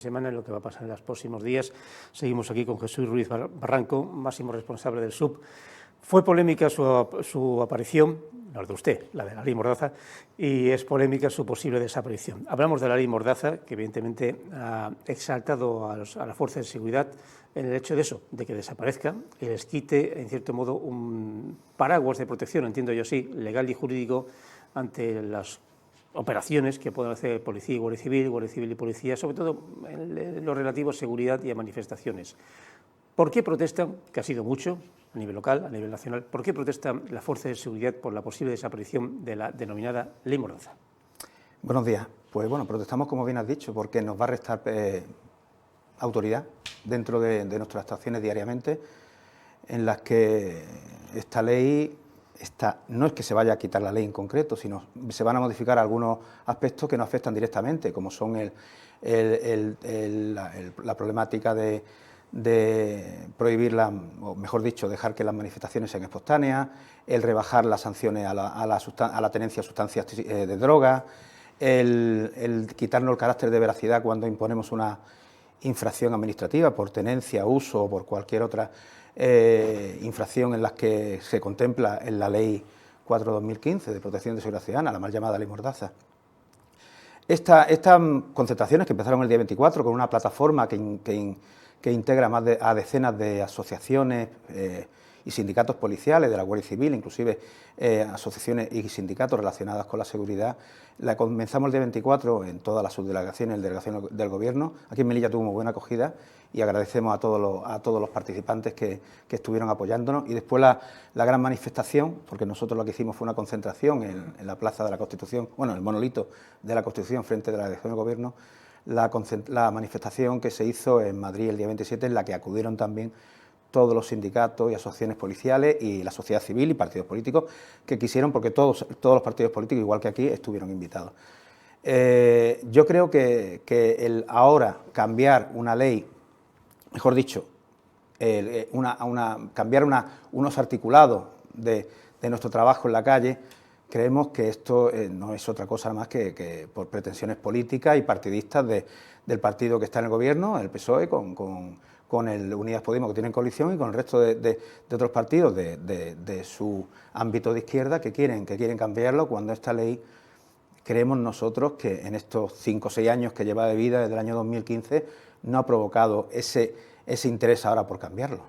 Semana en lo que va a pasar en los próximos días. Seguimos aquí con Jesús Ruiz Barranco, máximo responsable del SUB. Fue polémica su aparición, la de usted, la de la ley Mordaza, y es polémica su posible desaparición. Hablamos de la ley Mordaza, que evidentemente ha exaltado a la fuerza de seguridad en el hecho de eso, de que desaparezca y les quite, en cierto modo, un paraguas de protección, entiendo yo así, legal y jurídico, ante las operaciones que pueden hacer policía y Guardia Civil y policía, sobre todo en lo relativo a seguridad y a manifestaciones. ¿Por qué protestan, que ha sido mucho, a nivel local, a nivel nacional, por qué protestan la fuerza de seguridad por la posible desaparición de la denominada ley Mordaza? Buenos días. Pues bueno, protestamos, como bien has dicho, porque nos va a restar autoridad dentro de nuestras actuaciones diariamente, en las que esta ley no es que se vaya a quitar la ley en concreto, sino se van a modificar algunos aspectos que nos afectan directamente, como son la problemática de prohibir, o mejor dicho, dejar que las manifestaciones sean espontáneas, el rebajar las sanciones a la tenencia de sustancias de droga, el quitarnos el carácter de veracidad cuando imponemos una infracción administrativa por tenencia, uso o por cualquier otra infracción en las que se contempla en la Ley 4/2015 de protección de seguridad ciudadana, la mal llamada Ley Mordaza. Estas concentraciones que empezaron el día 24 con una plataforma que integra a decenas de asociaciones y sindicatos policiales de la Guardia Civil, inclusive asociaciones y sindicatos relacionadas con la seguridad. La comenzamos el día 24 en todas las subdelegaciones y delegaciones del Gobierno. Aquí en Melilla tuvo muy buena acogida y agradecemos a todos los participantes que estuvieron apoyándonos. Y después la gran manifestación, porque nosotros lo que hicimos fue una concentración en la Plaza de la Constitución, bueno, el monolito de la Constitución frente de la delegación del Gobierno, la manifestación que se hizo en Madrid el día 27, en la que acudieron también todos los sindicatos y asociaciones policiales y la sociedad civil y partidos políticos que quisieron, porque todos los partidos políticos, igual que aquí, estuvieron invitados. Yo creo que el ahora cambiar una ley, mejor dicho, cambiar unos articulados de nuestro trabajo en la calle, creemos que esto no es otra cosa más que por pretensiones políticas y partidistas del partido que está en el Gobierno, el PSOE, con el Unidas Podemos, que tienen coalición, y con el resto de otros partidos de su ámbito de izquierda que quieren cambiarlo, cuando esta ley, creemos nosotros que en estos 5 o 6 años que lleva de vida, desde el año 2015, no ha provocado ese interés ahora por cambiarlo.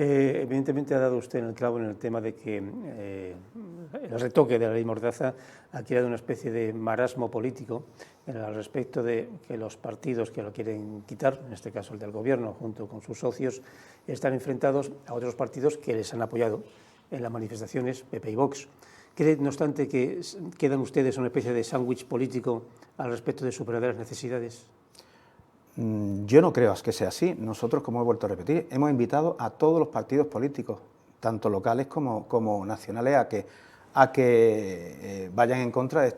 Evidentemente ha dado usted en el clavo en el tema de que el retoque de la ley Mordaza ha creado una especie de marasmo político al respecto de que los partidos que lo quieren quitar, en este caso el del Gobierno junto con sus socios, están enfrentados a otros partidos que les han apoyado en las manifestaciones, PP y Vox. ¿Cree, no obstante, que quedan ustedes una especie de sándwich político al respecto de sus verdaderas necesidades? Yo no creo que sea así. Nosotros, como he vuelto a repetir, hemos invitado a todos los partidos políticos, tanto locales como nacionales, a que vayan en contra de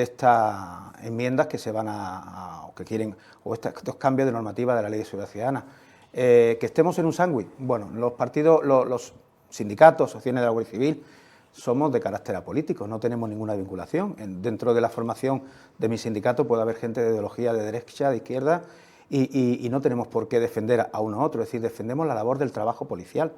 estas enmiendas que se van o que quieren, o estos cambios de normativa de la Ley de Seguridad Ciudadana. Que estemos en un sándwich. Bueno, los partidos, los sindicatos, asociaciones de la Guardia Civil, somos de carácter apolítico, no tenemos ninguna vinculación. Dentro de la formación de mi sindicato puede haber gente de ideología de derecha, de izquierda, y no tenemos por qué defender a uno u otro, es decir, defendemos la labor del trabajo policial.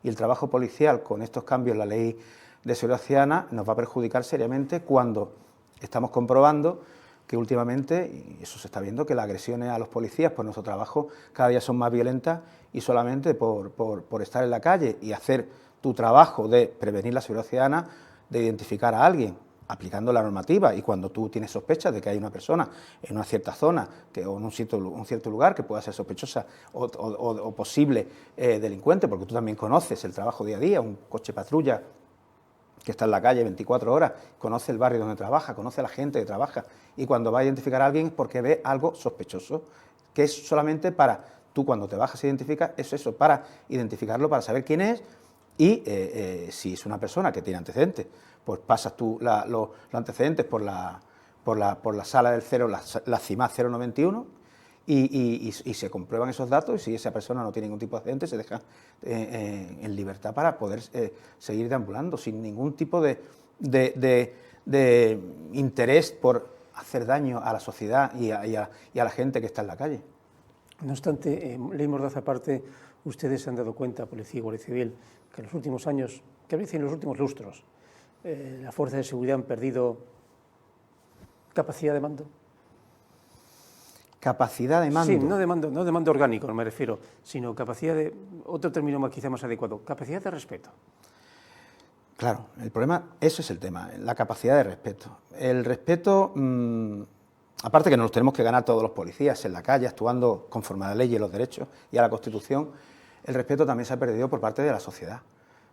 Y el trabajo policial, con estos cambios en la Ley de Seguridad Ciudadana, nos va a perjudicar seriamente cuando estamos comprobando que últimamente, y eso se está viendo, que las agresiones a los policías por nuestro trabajo cada día son más violentas, y solamente por estar en la calle y hacer tu trabajo de prevenir la seguridad ciudadana, de identificar a alguien, aplicando la normativa, y cuando tú tienes sospechas de que hay una persona en una cierta zona o en un cierto lugar que pueda ser sospechosa o posible delincuente, porque tú también conoces el trabajo día a día, un coche patrulla que está en la calle 24 horas, conoce el barrio donde trabaja, conoce a la gente que trabaja, y cuando va a identificar a alguien es porque ve algo sospechoso, que es solamente para, tú cuando te bajas e identificas, es eso, para identificarlo, para saber quién es. Y si es una persona que tiene antecedentes, pues pasas tú los antecedentes por la sala del la CIMAD 091, y se comprueban esos datos, y si esa persona no tiene ningún tipo de antecedentes, se deja en libertad para poder seguir deambulando sin ningún tipo de interés por hacer daño a la sociedad y a la gente que está en la calle. No obstante, ley Mordaza aparte, ustedes se han dado cuenta, Policía y Guardia Civil, que en los últimos años, que a veces en los últimos lustros, las fuerzas de seguridad han perdido capacidad de mando. Capacidad de mando. Sí, no de mando orgánico, me refiero, sino capacidad de, otro término quizá más adecuado, capacidad de respeto. Claro, el problema, eso es el tema, la capacidad de respeto. El respeto, aparte que nos los tenemos que ganar todos los policías en la calle, actuando conforme a la ley y los derechos y a la Constitución, el respeto también se ha perdido por parte de la sociedad.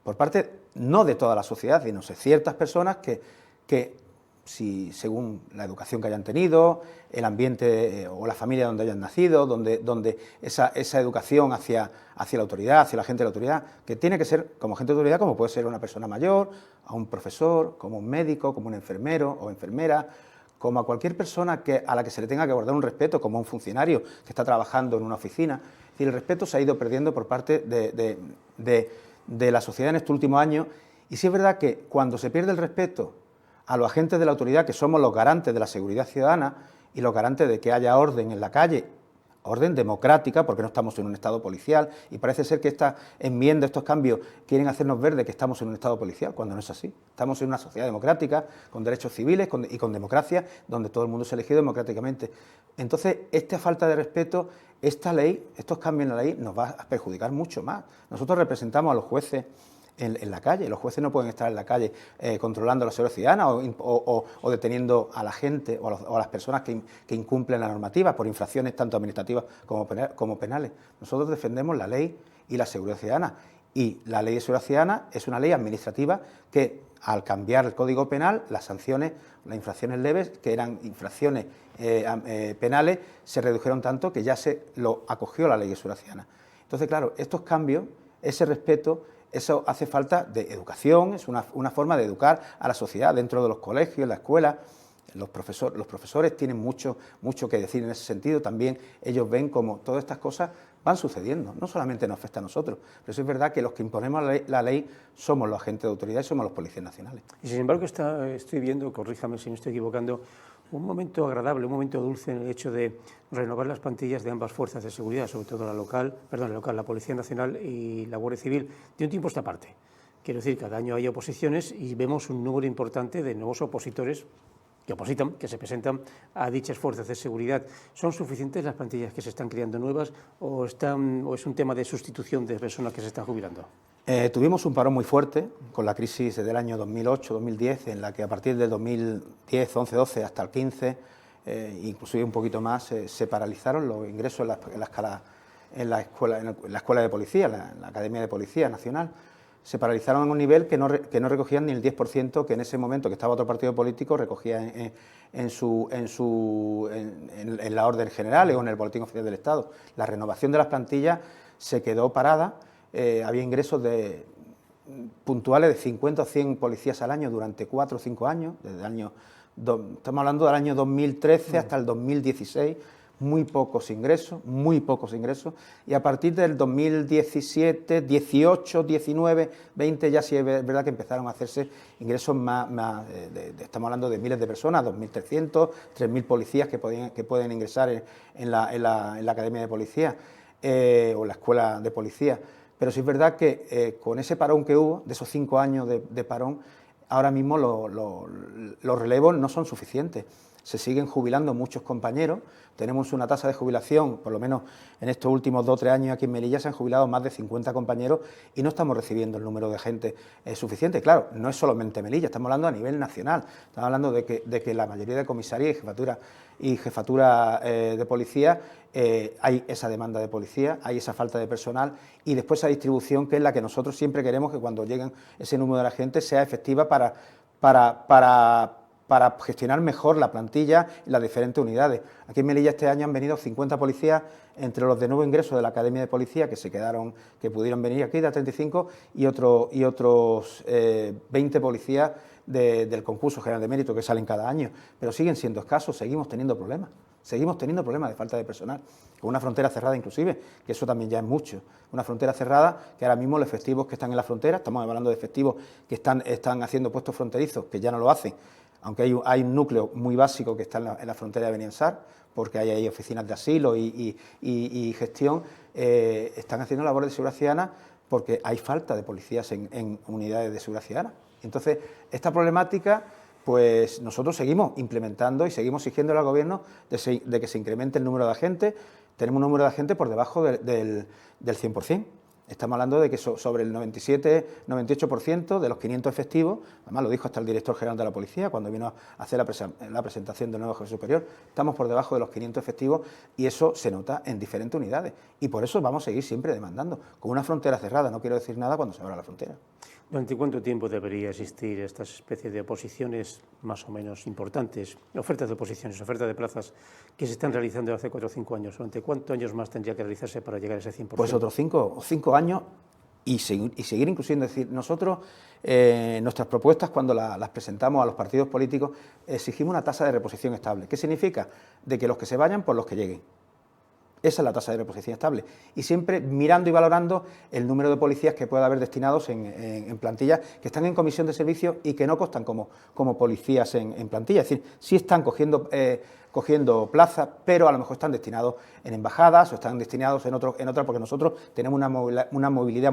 Por parte, no de toda la sociedad, sino de ciertas personas que si según la educación que hayan tenido, el ambiente o la familia donde hayan nacido, donde esa educación hacia la autoridad, hacia la gente de la autoridad, que tiene que ser como gente de autoridad, como puede ser una persona mayor, a un profesor, como un médico, como un enfermero o enfermera, como a cualquier persona a la que se le tenga que guardar un respeto, como un funcionario que está trabajando en una oficina. Es decir, el respeto se ha ido perdiendo por parte de la sociedad en estos últimos años, y sí es verdad que cuando se pierde el respeto a los agentes de la autoridad, que somos los garantes de la seguridad ciudadana y los garantes de que haya orden en la calle, orden democrática, porque no estamos en un estado policial, y parece ser que esta enmienda, estos cambios, quieren hacernos ver de que estamos en un estado policial, cuando no es así. Estamos en una sociedad democrática, con derechos civiles y con democracia, donde todo el mundo es elegido democráticamente. Entonces, esta falta de respeto, esta ley, estos cambios en la ley, nos va a perjudicar mucho más. Nosotros representamos a los jueces en la calle. Los jueces no pueden estar en la calle controlando la seguridad ciudadana o deteniendo a la gente o a las personas que incumplen la normativa por infracciones tanto administrativas como penales. Nosotros defendemos la ley y la seguridad ciudadana, y la ley de seguridad ciudadana es una ley administrativa que, al cambiar el Código Penal, las sanciones, las infracciones leves, que eran infracciones penales, se redujeron tanto que ya se lo acogió la ley de seguridad ciudadana. Entonces, claro, estos cambios, ese respeto, eso hace falta de educación, es una forma de educar a la sociedad dentro de los colegios, en la escuela. Los profesores tienen mucho que decir en ese sentido. También ellos ven cómo todas estas cosas van sucediendo. No solamente nos afecta a nosotros, pero sí es verdad que los que imponemos la ley somos los agentes de autoridad y somos los policías nacionales. Y sin embargo estoy viendo, corríjame si me estoy equivocando, un momento agradable, un momento dulce en el hecho de renovar las plantillas de ambas fuerzas de seguridad, sobre todo la Policía Nacional y la Guardia Civil, de un tiempo a esta parte. Quiero decir, cada año hay oposiciones y vemos un número importante de nuevos opositores que se presentan a dichas fuerzas de seguridad. ¿Son suficientes las plantillas que se están creando nuevas o es un tema de sustitución de personas que se están jubilando? Tuvimos un parón muy fuerte con la crisis del año 2008-2010, en la que a partir del 2010, 11, 12 hasta el 15, inclusive un poquito más, se paralizaron los ingresos en la escuela de policía, la Academia de Policía Nacional. Se paralizaron a un nivel que no recogían ni el 10% que en ese momento, que estaba otro partido político, recogía en la orden general o en el Boletín Oficial del Estado. La renovación de las plantillas se quedó parada. Había ingresos puntuales de 50 o 100 policías al año durante 4 o 5 años, estamos hablando del año 2013 hasta el 2016, muy pocos ingresos, y a partir del 2017, 18, 19, 20 ya sí es verdad que empezaron a hacerse ingresos estamos hablando de miles de personas, 2.300, 3.000 policías que pueden ingresar en la Academia de Policía o la Escuela de Policía. Pero sí es verdad que con ese parón que hubo, de esos 5 años de parón, ahora mismo los relevos no son suficientes. Se siguen jubilando muchos compañeros. Tenemos una tasa de jubilación, por lo menos en estos últimos 2 o 3 años aquí en Melilla se han jubilado más de 50 compañeros y no estamos recibiendo el número de gente suficiente. Claro, no es solamente Melilla, estamos hablando a nivel nacional. Estamos hablando de que la mayoría de comisarías y jefatura de policía hay esa demanda de policía, hay esa falta de personal y después esa distribución que es la que nosotros siempre queremos que cuando lleguen ese número de la gente sea efectiva para gestionar mejor la plantilla y las diferentes unidades. Aquí en Melilla este año han venido 50 policías, entre los de nuevo ingreso de la Academia de Policía, que pudieron venir aquí, de 35, y otros 20 policías del concurso general de mérito que salen cada año. Pero siguen siendo escasos, seguimos teniendo problemas de falta de personal, con una frontera cerrada inclusive, que eso también ya es mucho. Una frontera cerrada que ahora mismo los efectivos que están en la frontera, estamos hablando de efectivos que están haciendo puestos fronterizos, que ya no lo hacen, aunque hay un núcleo muy básico que está en la frontera de Beniansar, porque hay oficinas de asilo y gestión, están haciendo labores de seguridad ciudadana porque hay falta de policías en unidades de seguridad ciudadana. Entonces, esta problemática, pues nosotros seguimos implementando y seguimos exigiendo al Gobierno de que se incremente el número de agentes. Tenemos un número de agentes por debajo del 100%. Estamos hablando de que sobre el 97-98% de los 500 efectivos, además lo dijo hasta el director general de la policía cuando vino a hacer la presentación del nuevo jefe superior, estamos por debajo de los 500 efectivos y eso se nota en diferentes unidades. Y por eso vamos a seguir siempre demandando. Con una frontera cerrada, no quiero decir nada cuando se abra la frontera. ¿Durante cuánto tiempo debería existir estas especies de oposiciones más o menos importantes, ofertas de oposiciones, ofertas de plazas que se están realizando hace 4 o 5 años? ¿Durante cuántos años más tendría que realizarse para llegar a ese 100%? Pues otros 5 años y seguir incluyendo. Es decir, nosotros, nuestras propuestas, cuando las presentamos a los partidos políticos, exigimos una tasa de reposición estable. ¿Qué significa? De que los que se vayan por los que lleguen. Esa es la tasa de reposición estable. Y siempre mirando y valorando el número de policías que pueda haber destinados en plantilla, que están en comisión de servicio y que no constan como policías en plantilla. Es decir, sí están cogiendo plazas, pero a lo mejor están destinados en embajadas o están destinados en otras, porque nosotros tenemos una movilidad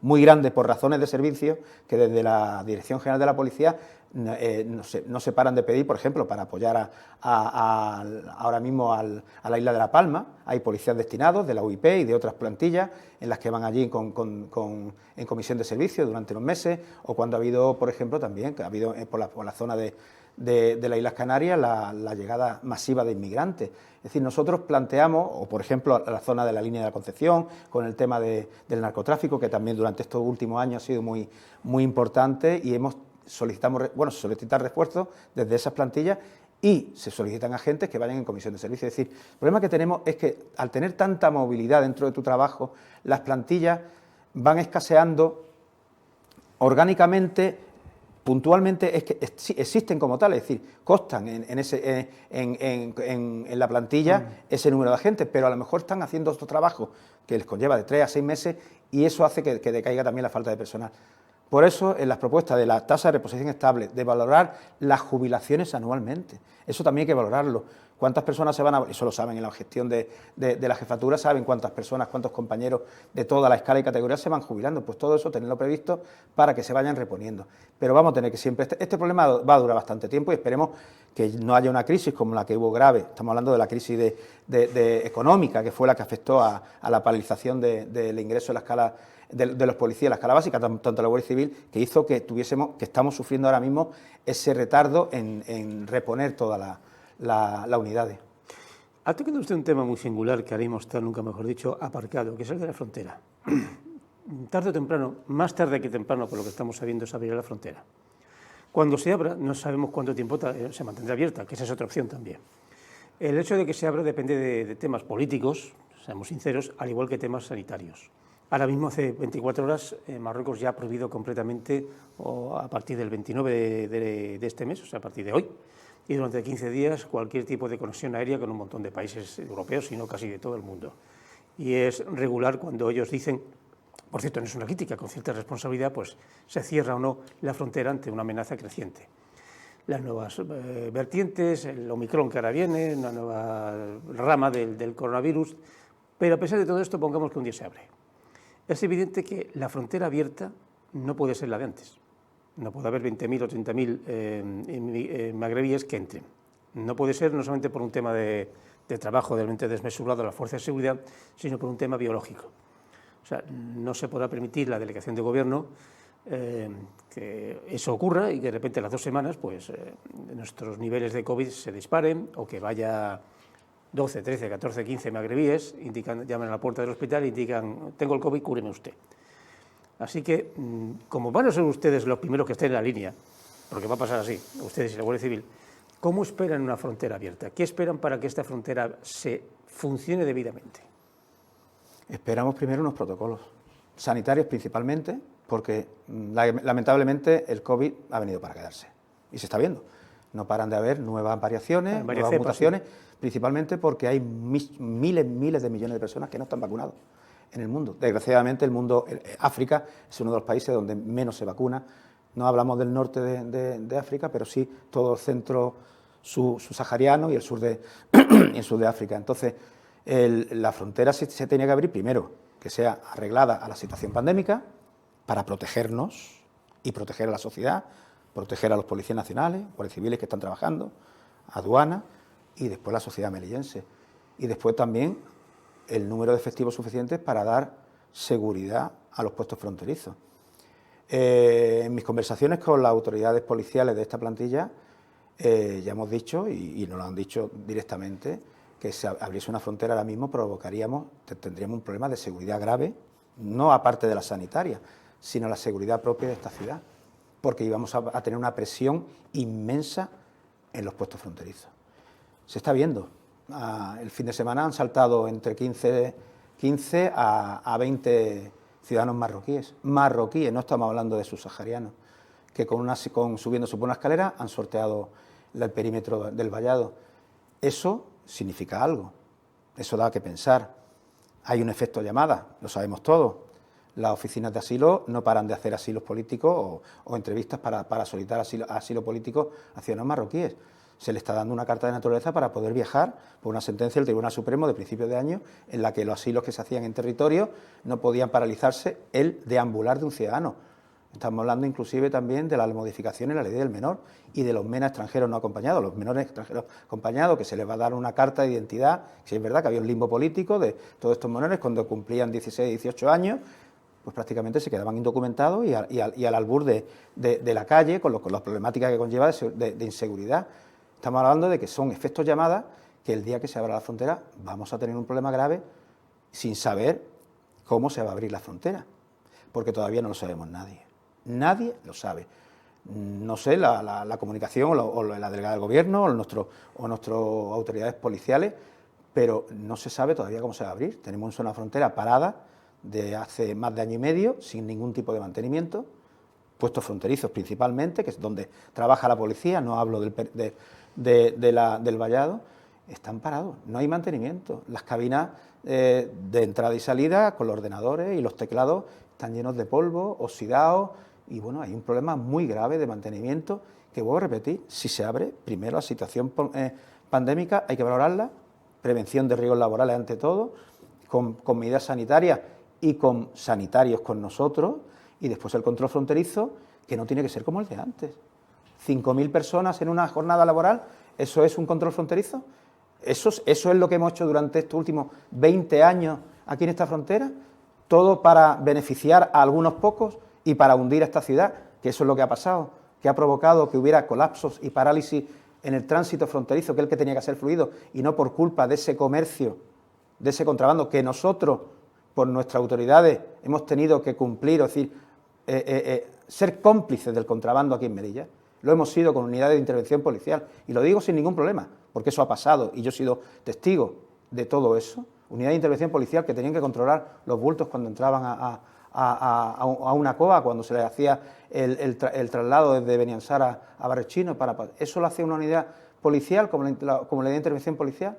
muy grande por razones de servicio, que desde la Dirección General de la Policía no se paran de pedir, por ejemplo, para apoyar ahora mismo a la isla de La Palma. Hay policías destinados de la UIP y de otras plantillas en las que van allí en comisión de servicio durante unos meses, o cuando ha habido, por ejemplo, también que ha habido por la zona de las Islas Canarias la llegada masiva de inmigrantes. Es decir, nosotros planteamos, o por ejemplo la zona de la línea de la Concepción, con el tema del narcotráfico, que también durante estos últimos años ha sido muy, muy importante, y se solicitan refuerzos desde esas plantillas y se solicitan agentes que vayan en comisión de servicio. Es decir, el problema que tenemos es que al tener tanta movilidad dentro de tu trabajo, las plantillas van escaseando orgánicamente. Puntualmente es que existen como tal, es decir, constan en la plantilla ese número de agentes, pero a lo mejor están haciendo otro trabajo que les conlleva de 3 a 6 meses y eso hace que decaiga también la falta de personal. Por eso, en las propuestas de la tasa de reposición estable, de valorar las jubilaciones anualmente, eso también hay que valorarlo. ¿Cuántas personas se van a...? Eso lo saben en la gestión de la jefatura, saben cuántas personas, cuántos compañeros de toda la escala y categoría se van jubilando. Pues todo eso tenerlo previsto para que se vayan reponiendo. Pero vamos a tener que siempre... Este problema va a durar bastante tiempo y esperemos que no haya una crisis como la que hubo grave. Estamos hablando de la crisis económica, que fue la que afectó a la paralización del ingreso en la escala de los policías en la escala básica, tanto la Guardia Civil, que hizo que estamos sufriendo ahora mismo ese retardo en reponer todas las unidades. Ha tocado usted un tema muy singular que haremos estar, nunca mejor dicho, aparcado, que es el de la frontera. Tarde o temprano, más tarde que temprano, por lo que estamos sabiendo, se abrirá la frontera. Cuando se abra, no sabemos cuánto tiempo se mantendrá abierta, que esa es otra opción también. El hecho de que se abra depende de temas políticos, seamos sinceros, al igual que temas sanitarios. Ahora mismo, hace 24 horas, Marruecos ya ha prohibido completamente, a partir del 29 de este mes, o sea, a partir de hoy, y durante 15 días, cualquier tipo de conexión aérea con un montón de países europeos, sino casi de todo el mundo. Y es regular cuando ellos dicen, por cierto, no es una crítica, con cierta responsabilidad, pues se cierra o no la frontera ante una amenaza creciente. Las nuevas vertientes, el Omicron que ahora viene, una nueva rama del coronavirus, pero a pesar de todo esto, pongamos que un día se abre. Es evidente que la frontera abierta no puede ser la de antes. No puede haber 20.000 o 30.000 magrebíes que entren. No puede ser no solamente por un tema de trabajo realmente desmesurado de la fuerza de seguridad, sino por un tema biológico. O sea, no se podrá permitir la delegación de gobierno que eso ocurra y que de repente a las 2 semanas pues, nuestros niveles de COVID se disparen o que vaya 12, 13, 14, 15 magrebíes, llaman a la puerta del hospital e indican, tengo el COVID, cúreme usted. Así que, como van a ser ustedes los primeros que estén en la línea, porque va a pasar así, ustedes y la Guardia Civil, ¿cómo esperan una frontera abierta? ¿Qué esperan para que esta frontera funcione debidamente? Esperamos primero unos protocolos, sanitarios principalmente, porque lamentablemente el COVID ha venido para quedarse, y se está viendo. No paran de haber nuevas variaciones, nuevas mutaciones, principalmente porque hay miles de millones de personas que no están vacunados en el mundo. Desgraciadamente, África es uno de los países donde menos se vacuna. No hablamos del norte de África, pero sí todo el centro subsahariano y el sur de África. Entonces, la frontera se tenía que abrir primero, que sea arreglada a la situación pandémica, para protegernos y proteger a la sociedad, proteger a los policías nacionales, guardias civiles que están trabajando, aduana y después la sociedad melillense. Y después también el número de efectivos suficientes para dar seguridad a los puestos fronterizos. En mis conversaciones con las autoridades policiales de esta plantilla ya hemos dicho, y nos lo han dicho directamente, que si abriese una frontera ahora mismo tendríamos un problema de seguridad grave, no aparte de la sanitaria, sino la seguridad propia de esta ciudad, porque íbamos a tener una presión inmensa en los puestos fronterizos. Se está viendo. El fin de semana han saltado entre 15 a 20 ciudadanos marroquíes. Marroquíes, no estamos hablando de subsaharianos, que subiéndose por una escalera han sorteado el perímetro del vallado. Eso significa algo, eso da que pensar. Hay un efecto llamada, lo sabemos todos. Las oficinas de asilo no paran de hacer asilos políticos o entrevistas para solicitar asilo político a ciudadanos marroquíes. Se le está dando una carta de naturaleza para poder viajar por una sentencia del Tribunal Supremo de principios de año en la que los asilos que se hacían en territorio no podían paralizarse el deambular de un ciudadano. Estamos hablando inclusive también de la modificación en la ley del menor y de los MENA extranjeros no acompañados, los menores extranjeros acompañados, que se les va a dar una carta de identidad. Si es verdad que había un limbo político de todos estos menores cuando cumplían 16, 18 años, pues prácticamente se quedaban indocumentados y al albur de la calle, con las problemáticas que conlleva de inseguridad. Estamos hablando de que son efectos llamadas que el día que se abra la frontera vamos a tener un problema grave sin saber cómo se va a abrir la frontera, porque todavía no lo sabemos nadie. Nadie lo sabe. No sé, la comunicación o la delegada del Gobierno o nuestras autoridades policiales, pero no se sabe todavía cómo se va a abrir. Tenemos una frontera parada de hace más de año y medio, sin ningún tipo de mantenimiento, puestos fronterizos principalmente, que es donde trabaja la policía, no hablo del vallado, están parados, no hay mantenimiento. Las cabinas de entrada y salida con los ordenadores y los teclados están llenos de polvo, oxidados, y bueno, hay un problema muy grave de mantenimiento que, vuelvo a repetir, si se abre, primero la situación pandémica hay que valorarla, prevención de riesgos laborales ante todo, con medidas sanitarias y con sanitarios con nosotros, y después el control fronterizo, que no tiene que ser como el de antes. 5.000 personas en una jornada laboral, ¿eso es un control fronterizo? ¿Eso es lo que hemos hecho durante estos últimos 20 años aquí en esta frontera? ¿Todo para beneficiar a algunos pocos y para hundir a esta ciudad? Que eso es lo que ha pasado, que ha provocado que hubiera colapsos y parálisis en el tránsito fronterizo, que es el que tenía que ser fluido, y no por culpa de ese comercio, de ese contrabando que nosotros, por nuestras autoridades, hemos tenido que cumplir, es decir, ser cómplices del contrabando aquí en Melilla. Lo hemos sido con unidades de intervención policial, y lo digo sin ningún problema, porque eso ha pasado y yo he sido testigo de todo eso. Unidad de intervención policial que tenían que controlar los bultos cuando entraban a una cova, cuando se les hacía el traslado desde Beniansar a Barrechino. ¿Eso lo hace una unidad policial como la unidad de intervención policial?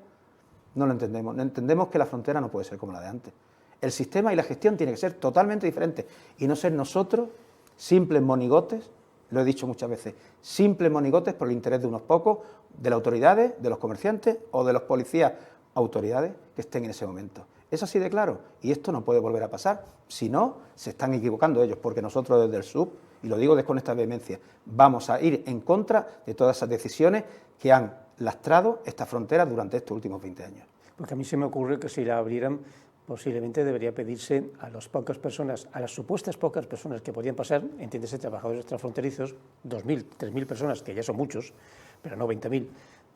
No lo entendemos. No entendemos que la frontera no puede ser como la de antes. El sistema y la gestión tiene que ser totalmente diferente y no ser nosotros simples monigotes, lo he dicho muchas veces, simples monigotes por el interés de unos pocos, de las autoridades, de los comerciantes o de los policías, autoridades que estén en ese momento. Es así de claro, y esto no puede volver a pasar, si no, se están equivocando ellos, porque nosotros desde el SUB, y lo digo con esta vehemencia, vamos a ir en contra de todas esas decisiones que han lastrado esta frontera durante estos últimos 20 años. Porque a mí se me ocurre que si la abrieran, posiblemente debería pedirse a las pocas personas, a las supuestas pocas personas que podían pasar, entiéndese, trabajadores transfronterizos, 2.000, 3.000 personas, que ya son muchos, pero no 20.000,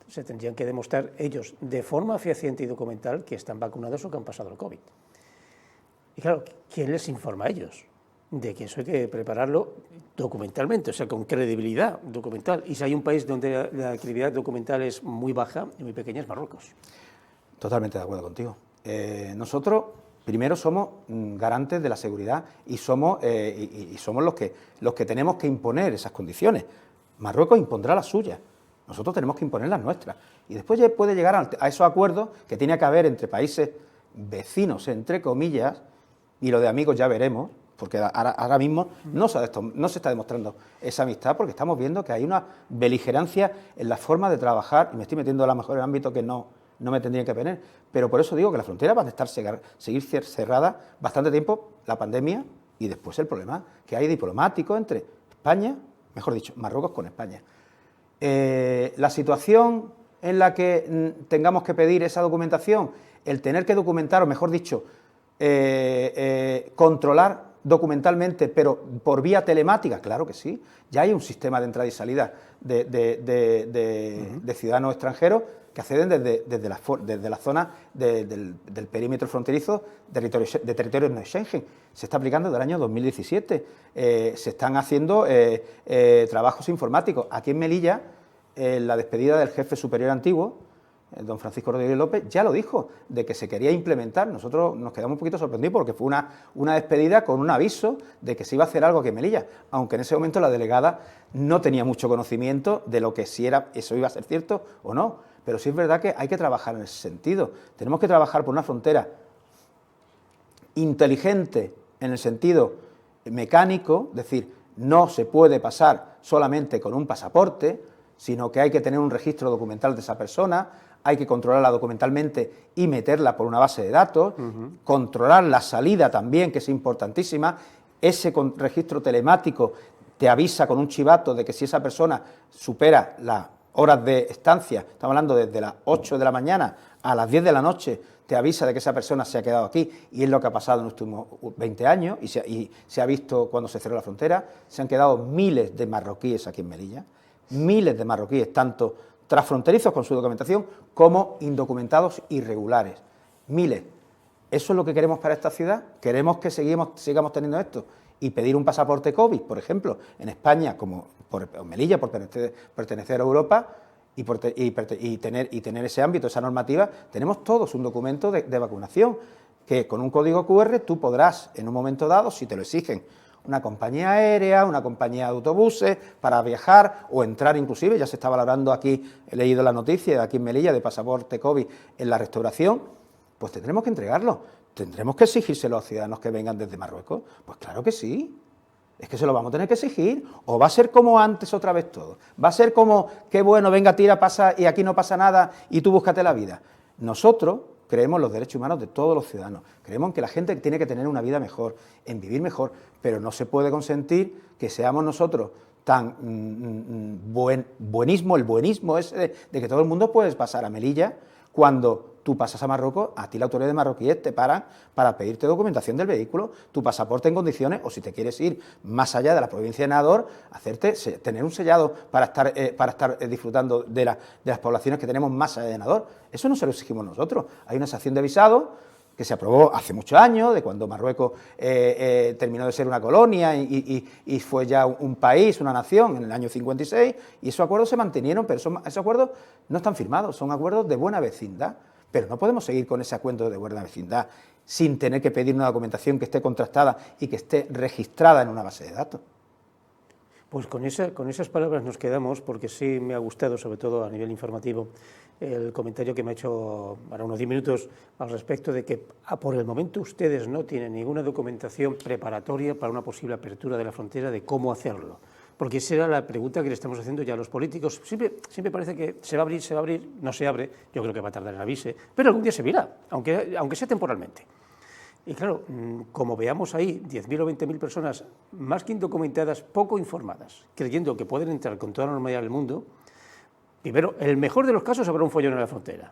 se tendrían que demostrar ellos de forma fehaciente y documental que están vacunados o que han pasado el COVID. Y claro, ¿quién les informa a ellos? De que eso hay que prepararlo documentalmente, o sea, con credibilidad documental. Y si hay un país donde la credibilidad documental es muy baja y muy pequeña, es Marruecos. Totalmente de acuerdo contigo. Nosotros, primero, somos garantes de la seguridad y somos los que tenemos que imponer esas condiciones. Marruecos impondrá las suyas. Nosotros tenemos que imponer las nuestras. Y después ya puede llegar a esos acuerdos que tiene que haber entre países vecinos, entre comillas, y lo de amigos ya veremos, porque ahora mismo no se está demostrando esa amistad, porque estamos viendo que hay una beligerancia en la forma de trabajar, y me estoy metiendo a lo mejor en ámbito que no me tendría que poner, pero por eso digo que la frontera va a seguir cerrada bastante tiempo, la pandemia, y después el problema que hay diplomático entre España, mejor dicho, Marruecos con España. La situación en la que tengamos que pedir esa documentación, el tener que documentar, o mejor dicho, controlar documentalmente, pero por vía telemática, claro que sí, ya hay un sistema de entrada y salida de ciudadanos extranjeros que acceden desde la zona del perímetro fronterizo de territorios no Schengen. Se está aplicando desde el año 2017. Se están haciendo trabajos informáticos. Aquí en Melilla, la despedida del jefe superior antiguo, don Francisco Rodríguez López, ya lo dijo, de que se quería implementar. Nosotros nos quedamos un poquito sorprendidos porque fue una despedida con un aviso de que se iba a hacer algo aquí en Melilla, aunque en ese momento la delegada no tenía mucho conocimiento de lo que si eso iba a ser cierto o no. Pero sí es verdad que hay que trabajar en ese sentido. Tenemos que trabajar por una frontera inteligente en el sentido mecánico, es decir, no se puede pasar solamente con un pasaporte, sino que hay que tener un registro documental de esa persona, hay que controlarla documentalmente y meterla por una base de datos, controlar la salida también, que es importantísima. Ese registro telemático te avisa con un chivato de que si esa persona supera las horas de estancia, estamos hablando desde las 8 de la mañana a las 10 de la noche, te avisa de que esa persona se ha quedado aquí, y es lo que ha pasado en los últimos 20 años, y se ha visto cuando se cerró la frontera. Se han quedado miles de marroquíes aquí en Melilla, miles de marroquíes, tanto transfronterizos con su documentación como indocumentados irregulares, miles. ¿Eso es lo que queremos para esta ciudad? ¿Queremos que sigamos teniendo esto? Y pedir un pasaporte COVID, por ejemplo, en España, como por Melilla, por pertenecer a Europa y tener ese ámbito, esa normativa, tenemos todos un documento de vacunación que con un código QR tú podrás, en un momento dado, si te lo exigen, una compañía aérea, una compañía de autobuses, para viajar o entrar inclusive, ya se está valorando aquí, he leído la noticia de aquí en Melilla, de pasaporte COVID en la restauración, pues tendremos que entregarlo. ¿Tendremos que exigírselo a los ciudadanos que vengan desde Marruecos? Pues claro que sí. Es que se lo vamos a tener que exigir, o va a ser como antes otra vez todo. Va a ser como, qué bueno, venga, tira, pasa, y aquí no pasa nada, y tú búscate la vida. Nosotros creemos en los derechos humanos de todos los ciudadanos, creemos en que la gente tiene que tener una vida mejor, en vivir mejor, pero no se puede consentir que seamos nosotros tan buenismo, el buenismo ese de que todo el mundo puede pasar a Melilla. Cuando tú pasas a Marruecos, a ti la autoridad de marroquíes te paran para pedirte documentación del vehículo, tu pasaporte en condiciones, o si te quieres ir más allá de la provincia de Nador, tener un sellado para estar disfrutando de las poblaciones que tenemos más allá de Nador. Eso no se lo exigimos nosotros. Hay una sanción de visado que se aprobó hace muchos años, de cuando Marruecos terminó de ser una colonia y fue ya un país, una nación, en el año 56, y esos acuerdos se mantenieron, pero esos acuerdos no están firmados, son acuerdos de buena vecindad, pero no podemos seguir con ese acuerdo de buena vecindad sin tener que pedir una documentación que esté contrastada y que esté registrada en una base de datos. Pues con esas palabras nos quedamos, porque sí me ha gustado, sobre todo a nivel informativo, el comentario que me ha hecho para unos 10 minutos al respecto de que por el momento ustedes no tienen ninguna documentación preparatoria para una posible apertura de la frontera, de cómo hacerlo. Porque esa era la pregunta que le estamos haciendo ya a los políticos. Siempre parece que se va a abrir, no se abre, yo creo que va a tardar en avise, pero algún día se abrirá, aunque sea temporalmente. Y claro, como veamos ahí 10.000 o 20.000 personas más que indocumentadas, poco informadas, creyendo que pueden entrar con toda la normalidad del mundo, primero, en el mejor de los casos habrá un follón en la frontera,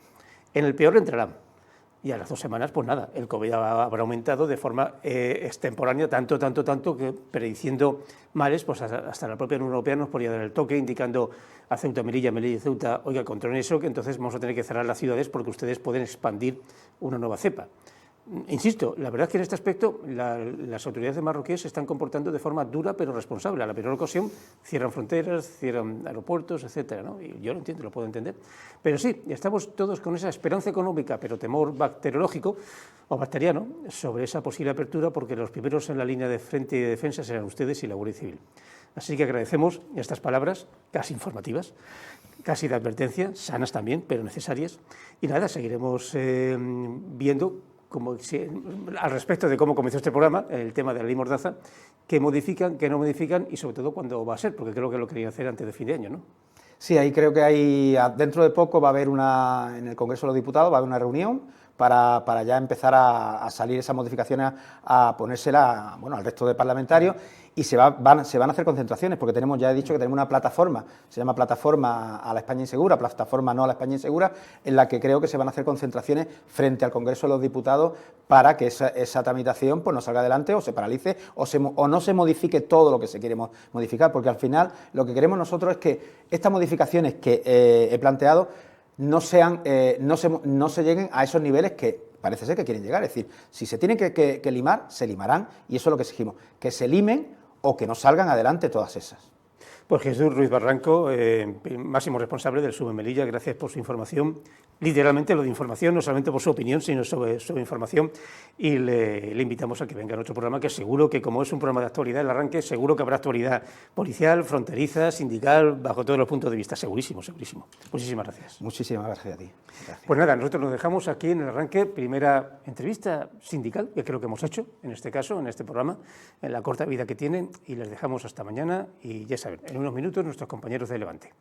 en el peor entrarán. Y a las 2 semanas, pues nada, el COVID habrá aumentado de forma extemporánea, tanto, que prediciendo males, pues hasta la propia Unión Europea nos podría dar el toque, indicando a Ceuta, Melilla y Ceuta, oiga, controlen eso, que entonces vamos a tener que cerrar las ciudades porque ustedes pueden expandir una nueva cepa. Insisto, la verdad es que en este aspecto las autoridades marroquíes se están comportando de forma dura pero responsable. A la primera ocasión cierran fronteras, cierran aeropuertos, etcétera, ¿no? Y yo lo entiendo, lo puedo entender. Pero sí, estamos todos con esa esperanza económica, pero temor bacteriológico o bacteriano sobre esa posible apertura, porque los primeros en la línea de frente y de defensa serán ustedes y la Guardia Civil. Así que agradecemos estas palabras, casi informativas, casi de advertencia, sanas también, pero necesarias. Y nada, seguiremos viendo al respecto de cómo comenzó este programa, el tema de la ley Mordaza, qué modifican, qué no modifican y sobre todo cuándo va a ser, porque creo que lo querían hacer antes de fin de año, ¿no? Sí, ahí creo que dentro de poco va a haber en el Congreso de los Diputados va a haber una reunión para ya empezar a salir esas modificaciones, a ponérselas, bueno, al resto de parlamentarios, y se van a hacer concentraciones, porque ya he dicho que tenemos una plataforma, se llama Plataforma a la España Insegura, Plataforma No a la España Insegura, en la que creo que se van a hacer concentraciones frente al Congreso de los Diputados para que esa tramitación pues no salga adelante o se paralice o no se modifique todo lo que se quiere modificar, porque al final lo que queremos nosotros es que estas modificaciones que he planteado no se lleguen a esos niveles que parece ser que quieren llegar. Es decir, si se tienen que limar, se limarán, y eso es lo que exigimos, que se limen o que no salgan adelante todas esas. Pues Jesús Ruiz Barranco, máximo responsable del SUB en Melilla, gracias por su información, literalmente lo de información, no solamente por su opinión, sino sobre información, y le invitamos a que venga a nuestro programa, que seguro que como es un programa de actualidad, el arranque, seguro que habrá actualidad policial, fronteriza, sindical, bajo todos los puntos de vista, segurísimo, segurísimo. Muchísimas gracias. Muchísimas gracias a ti. Gracias. Pues nada, nosotros nos dejamos aquí en el arranque, primera entrevista sindical, que creo que hemos hecho, en este caso, en este programa, en la corta vida que tienen, y les dejamos hasta mañana, y ya saben, en unos minutos nuestros compañeros de Levante.